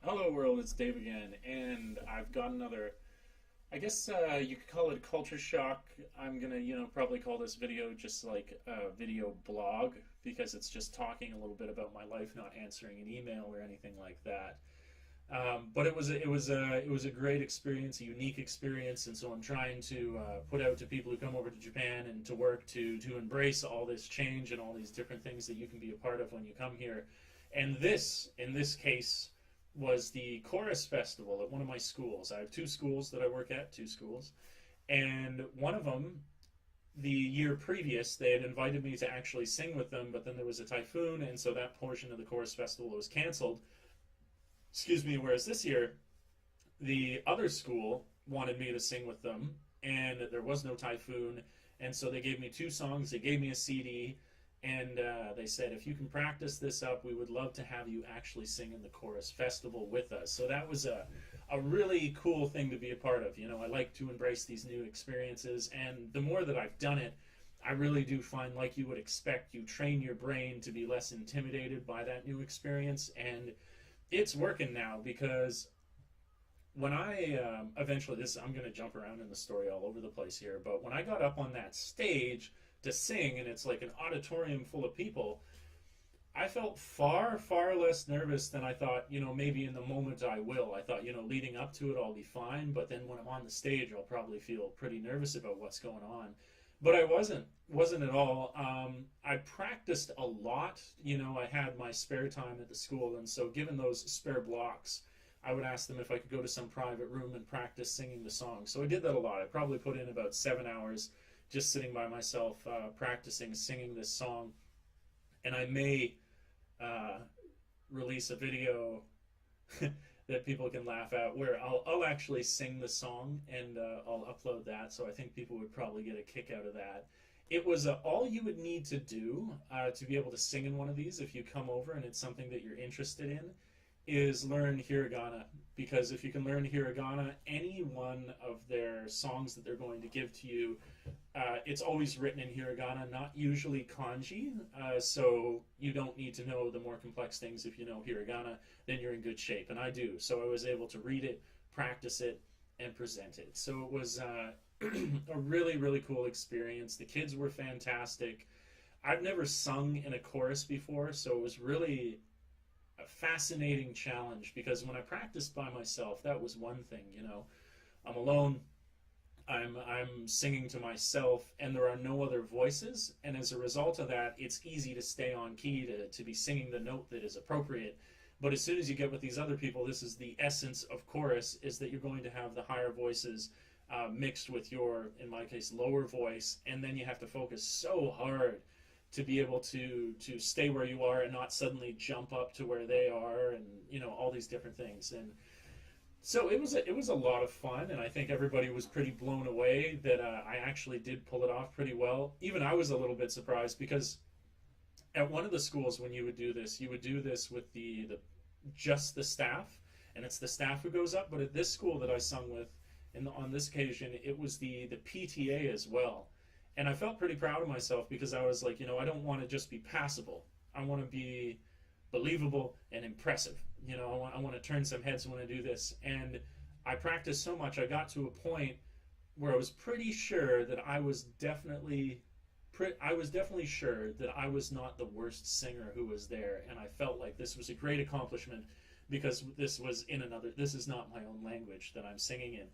Hello world, it's Dave again, and I've got another, I guess you could call it a culture shock. I'm gonna, probably call this video just like a video blog because it's just talking a little bit about my life, not answering an email or anything like that. But it was a great experience, a unique experience, and so I'm trying to put out to people who come over to Japan and to work to embrace all this change and all these different things that you can be a part of when you come here. And this, in this case, was the chorus festival at one of my schools. I have two schools that I work at, two schools, and one of them, the year previous, they had invited me to actually sing with them, but then there was a typhoon, and so that portion of the chorus festival was canceled. Excuse me. Whereas this year, the other school wanted me to sing with them, and there was no typhoon, and so they gave me two songs. They gave me a CD, and they said, if you can practice this up, we would love to have you actually sing in the chorus festival with us. So that was a really cool thing to be a part of. I like to embrace these new experiences, and the more that I've done it, I really do find, like you would expect, you train your brain to be less intimidated by that new experience, and it's working now because when I eventually, this I'm going to jump around in the story all over the place here, but when I got up on that stage to sing, and it's like an auditorium full of people, I felt far, far less nervous than I thought, maybe in the moment I will. I thought, leading up to it, I'll be fine, but then when I'm on the stage, I'll probably feel pretty nervous about what's going on. But I wasn't at all. I practiced a lot. I had my spare time at the school, and so given those spare blocks, I would ask them if I could go to some private room and practice singing the song. So I did that a lot. I probably put in about 7 hours just sitting by myself, practicing singing this song. And I may uh, release a video that people can laugh at where I'll actually sing the song, and I'll upload that. So I think people would probably get a kick out of that. It was all you would need to do to be able to sing in one of these, if you come over and it's something that you're interested in, is learn hiragana. Because if you can learn hiragana, any one of their songs that they're going to give to you, it's always written in hiragana, not usually kanji. So you don't need to know the more complex things. If you know hiragana, then you're in good shape, and I do. So I was able to read it, practice it, and present it. So it was a really, really cool experience. The kids were fantastic. I've never sung in a chorus before, so it was really a fascinating challenge, because when I practiced by myself, that was one thing. I'm alone. I'm singing to myself, and there are no other voices, and as a result of that, it's easy to stay on key, to be singing the note that is appropriate. But as soon as you get with these other people, this is the essence of chorus, is that you're going to have the higher voices mixed with your, in my case, lower voice, and then you have to focus so hard to be able to stay where you are and not suddenly jump up to where they are, and all these different things. And so it was a lot of fun, and I think everybody was pretty blown away that I actually did pull it off pretty well. Even I was a little bit surprised, because at one of the schools, when you would do this with the just the staff, and it's the staff who goes up. But at this school that I sung with, and on this occasion, it was the PTA as well. And I felt pretty proud of myself, because I was like, I don't want to just be passable. I want to be believable and impressive. I want to turn some heads when I do this. And I practiced so much, I got to a point where I was pretty sure that I was definitely sure that I was not the worst singer who was there, and I felt like this was a great accomplishment, because this is not my own language that I'm singing in.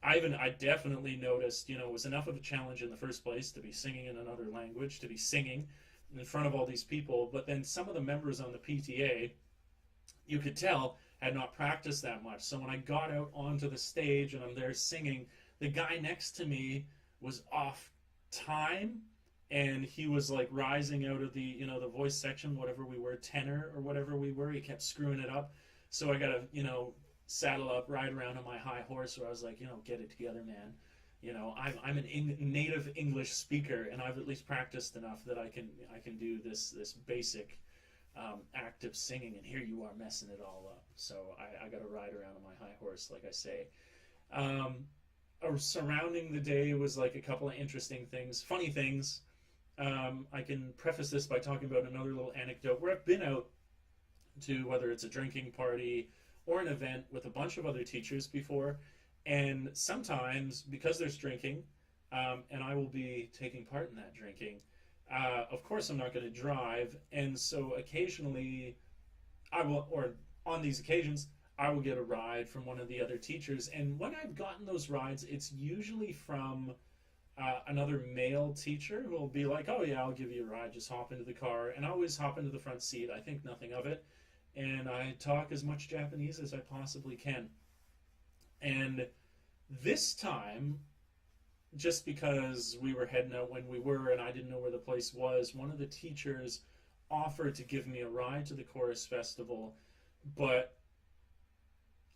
I definitely noticed, it was enough of a challenge in the first place to be singing in another language, to be singing in front of all these people. But then some of the members on the PTA, you could tell, had not practiced that much. So when I got out onto the stage and I'm there singing, the guy next to me was off time, and he was like rising out of the voice section, whatever we were, tenor or whatever we were. He kept screwing it up. So I got to saddle up, ride around on my high horse, where I was like, get it together, man. I'm a native English speaker, and I've at least practiced enough that I can do this basic act of singing, and here you are messing it all up. So I got to ride around on my high horse, like I say. Surrounding the day was like a couple of interesting things, funny things. I can preface this by talking about another little anecdote where I've been out to, whether it's a drinking party or an event with a bunch of other teachers before, and sometimes because there's drinking, and I will be taking part in that drinking, of course I'm not going to drive, and so occasionally I will, or on these occasions, I will get a ride from one of the other teachers. And when I've gotten those rides, it's usually from another male teacher who will be like, "Oh yeah, I'll give you a ride. Just hop into the car." And I always hop into the front seat. I think nothing of it, and I talk as much Japanese as I possibly can. And this time, just because we were heading out when we were, and I didn't know where the place was, one of the teachers offered to give me a ride to the chorus festival, but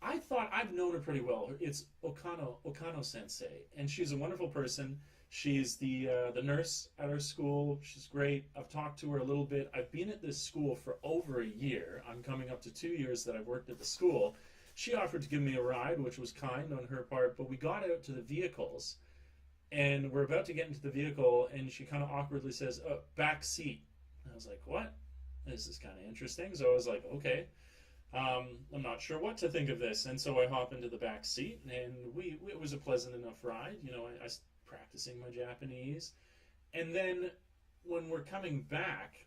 I thought I've known her pretty well. It's Okano Sensei, and she's a wonderful person. She's the nurse at our school. She's great. I've talked to her a little bit. I've been at this school for over a year. I'm coming up to 2 years that I've worked at the school. She offered to give me a ride, which was kind on her part, but we got out to the vehicles, and we're about to get into the vehicle, and she kind of awkwardly says, "Oh, back seat." I was like, "What? This is kind of interesting." So I was like, "Okay, I'm not sure what to think of this." And so I hop into the back seat, and it was a pleasant enough ride. You know, I was practicing my Japanese, and then when we're coming back,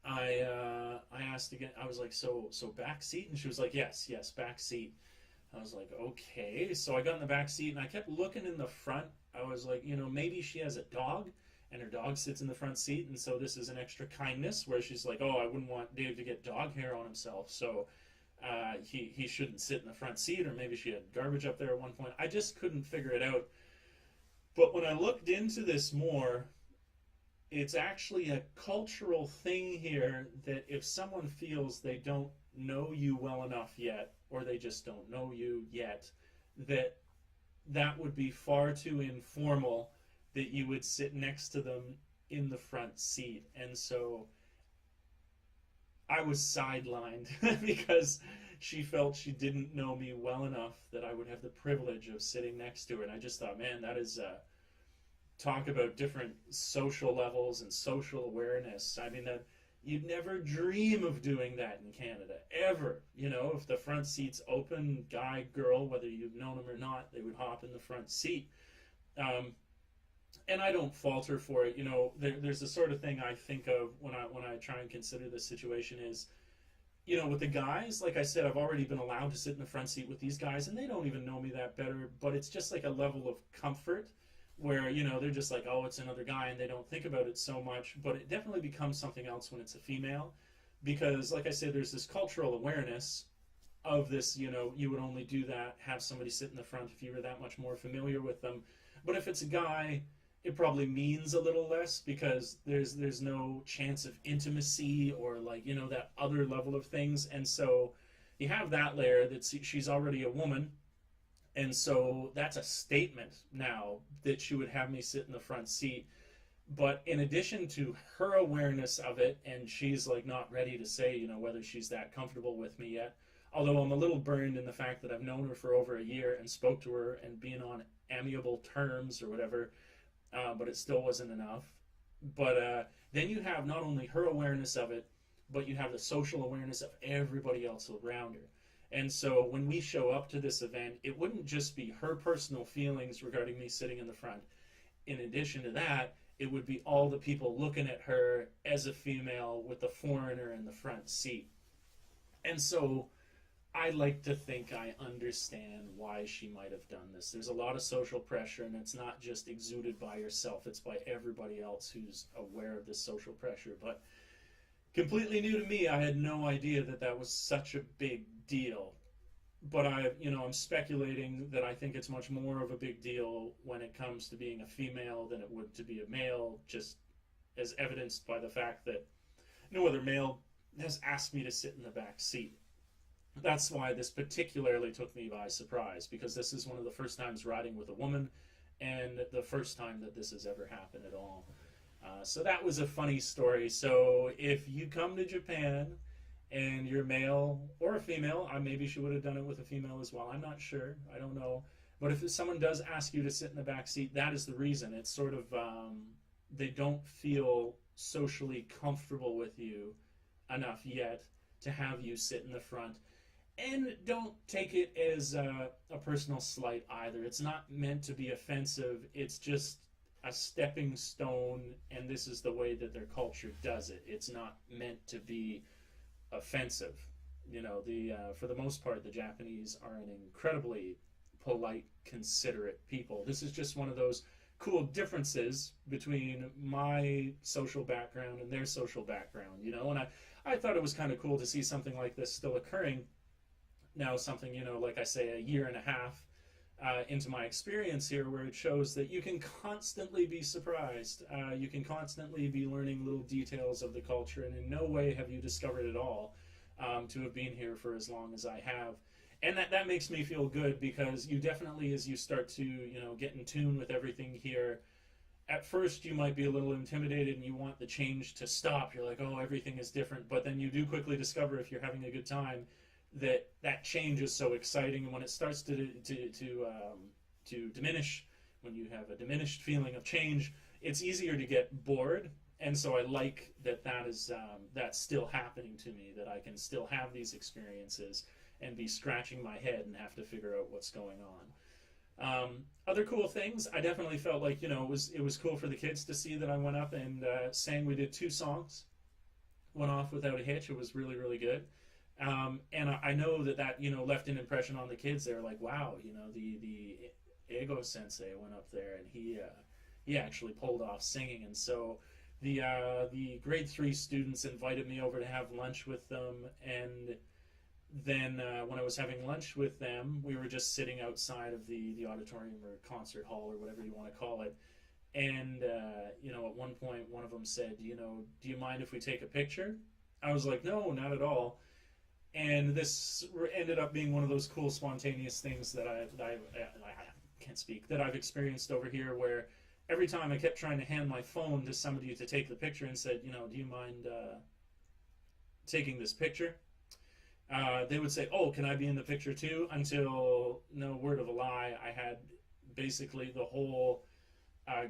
I asked again. I was like, "So back seat?" And she was like, "Yes, back seat." I was like, "Okay." So I got in the back seat, and I kept looking in the front. I was like, maybe she has a dog, and her dog sits in the front seat, and so this is an extra kindness where she's like, "Oh, I wouldn't want Dave to get dog hair on himself, so he shouldn't sit in the front seat," or maybe she had garbage up there at one point. I just couldn't figure it out. But when I looked into this more, it's actually a cultural thing here that if someone feels they don't know you well enough yet, or they just don't know you yet, that would be far too informal that you would sit next to them in the front seat. And so I was sidelined because she felt she didn't know me well enough that I would have the privilege of sitting next to her. And I just thought, man, that is talk about different social levels and social awareness. I mean, that you'd never dream of doing that in Canada, ever. If the front seat's open, guy, girl, whether you've known them or not, they would hop in the front seat. And I don't falter for it. There's the sort of thing I think of when I try and consider this situation is, with the guys, like I said, I've already been allowed to sit in the front seat with these guys, and they don't even know me that better, but it's just like a level of comfort where, they're just like, "Oh, it's another guy," and they don't think about it so much. But it definitely becomes something else when it's a female, because, like I said, there's this cultural awareness of this, you would only do that, have somebody sit in the front if you were that much more familiar with them. But if it's a guy, it probably means a little less because there's no chance of intimacy or that other level of things. And so you have that layer that she's already a woman, and so that's a statement now that she would have me sit in the front seat. But in addition to her awareness of it, and she's not ready to say whether she's that comfortable with me yet, although I'm a little burned in the fact that I've known her for over a year and spoke to her and been on amiable terms or whatever, but it still wasn't enough. But then you have not only her awareness of it, but you have the social awareness of everybody else around her. And so when we show up to this event, it wouldn't just be her personal feelings regarding me sitting in the front. In addition to that, it would be all the people looking at her as a female with the foreigner in the front seat. And so I like to think I understand why she might have done this. There's a lot of social pressure, and it's not just exuded by yourself, it's by everybody else who's aware of this social pressure. But completely new to me, I had no idea that was such a big deal. But I'm speculating that I think it's much more of a big deal when it comes to being a female than it would to be a male, just as evidenced by the fact that no other male has asked me to sit in the back seat. That's why this particularly took me by surprise, because this is one of the first times riding with a woman, and the first time that this has ever happened at all. So that was a funny story. So if you come to Japan and you're male or a female, maybe she would have done it with a female as well. I'm not sure. I don't know. But if someone does ask you to sit in the back seat, that is the reason. It's sort of they don't feel socially comfortable with you enough yet to have you sit in the front. And don't take it as a personal slight either. It's not meant to be offensive. It's just a stepping stone, and this is the way that their culture does it. It's not meant to be offensive. You know, the for the most part, the Japanese are an incredibly polite, considerate people. This is just one of those cool differences between my social background and their social background, you know, and I thought it was kind of cool to see something like this still occurring. Now something, you know, like I say, a year and a half into my experience here, where it shows that you can constantly be surprised. You can constantly be learning little details of the culture, and in no way have you discovered it all to have been here for as long as I have. And that makes me feel good, because you definitely, as you start to, you know, get in tune with everything here, at first you might be a little intimidated and you want the change to stop. You're like, oh, everything is different. But then you do quickly discover, if you're having a good time, that change is so exciting. And when it starts to diminish, when you have a diminished feeling of change, it's easier to get bored. And so I like that is that's still happening to me, that I can still have these experiences and be scratching my head and have to figure out what's going on. Other cool things, I definitely felt like, you know, it was cool for the kids to see that I went up and sang. We did 2 songs, went off without a hitch. It was really, really good. And I know that, you know, left an impression on the kids. They were like, wow, you know, the Ego sensei went up there and he actually pulled off singing. And so the grade 3 students invited me over to have lunch with them, and then when I was having lunch with them, we were just sitting outside of the auditorium or concert hall or whatever you want to call it. And, you know, at one point, one of them said, you know, do you mind if we take a picture? I was like, no, not at all. And this ended up being one of those cool, spontaneous things that I can't speak, that I've experienced over here, where every time I kept trying to hand my phone to somebody to take the picture and said, you know, do you mind taking this picture? They would say, oh, can I be in the picture too? Until, no word of a lie, I had basically the whole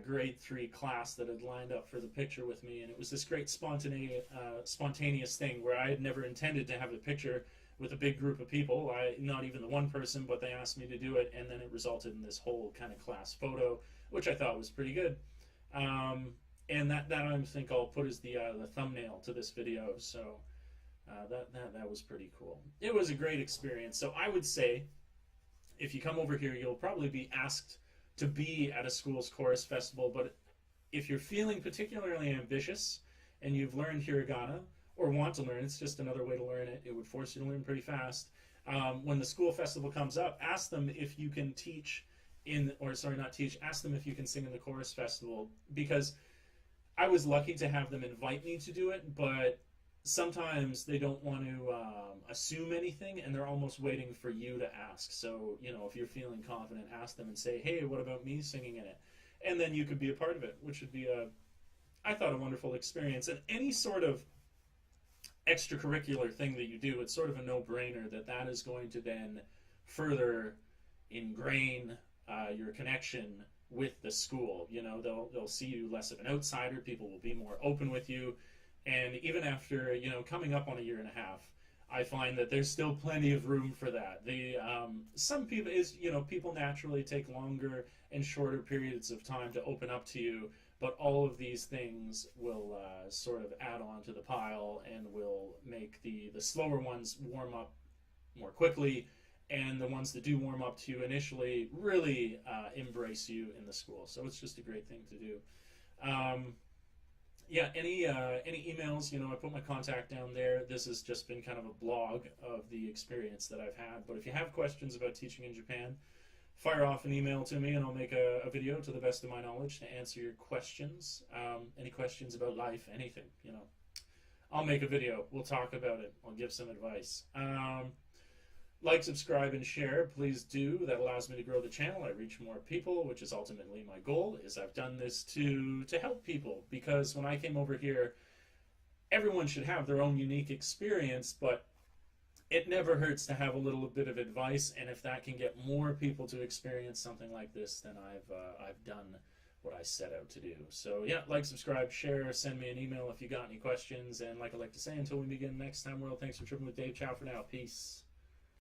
grade 3 class that had lined up for the picture with me, and it was this great spontaneous thing where I had never intended to have a picture with a big group of people. Not even the one person, but they asked me to do it, and then it resulted in this whole kind of class photo, which I thought was pretty good. And that I think I'll put as the thumbnail to this video. So that was pretty cool. It was a great experience. So I would say, if you come over here, you'll probably be asked to be at a school's chorus festival. But if you're feeling particularly ambitious and you've learned hiragana or want to learn, it's just another way to learn it. It would force you to learn pretty fast. When the school festival comes up, ask them if you can teach ask them if you can sing in the chorus festival, because I was lucky to have them invite me to do it, but sometimes they don't want to assume anything, and they're almost waiting for you to ask. So, you know, if you're feeling confident, ask them and say, hey, what about me singing in it? And then you could be a part of it, which would be I thought, a wonderful experience. And any sort of extracurricular thing that you do, it's sort of a no-brainer that is going to then further ingrain your connection with the school. You know, they'll see you less of an outsider. People will be more open with you. And even after, you know, coming up on a year and a half, I find that there's still plenty of room for that. Some people people naturally take longer and shorter periods of time to open up to you, but all of these things will sort of add on to the pile and will make the slower ones warm up more quickly, and the ones that do warm up to you initially really embrace you in the school. So it's just a great thing to do. Yeah, any emails, you know, I put my contact down there. This has just been kind of a blog of the experience that I've had. But if you have questions about teaching in Japan, fire off an email to me and I'll make a video to the best of my knowledge to answer your questions. Any questions about life, anything, you know. I'll make a video. We'll talk about it. I'll give some advice. Like, subscribe, and share. Please do. That allows me to grow the channel. I reach more people, which is ultimately my goal. Is I've done this to help people, because when I came over here, everyone should have their own unique experience, but it never hurts to have a little bit of advice. And if that can get more people to experience something like this, then I've done what I set out to do. So yeah, like, subscribe, share, send me an email if you got any questions. And like I like to say, until we begin next time, world, thanks for tripping with Dave. Ciao for now. Peace.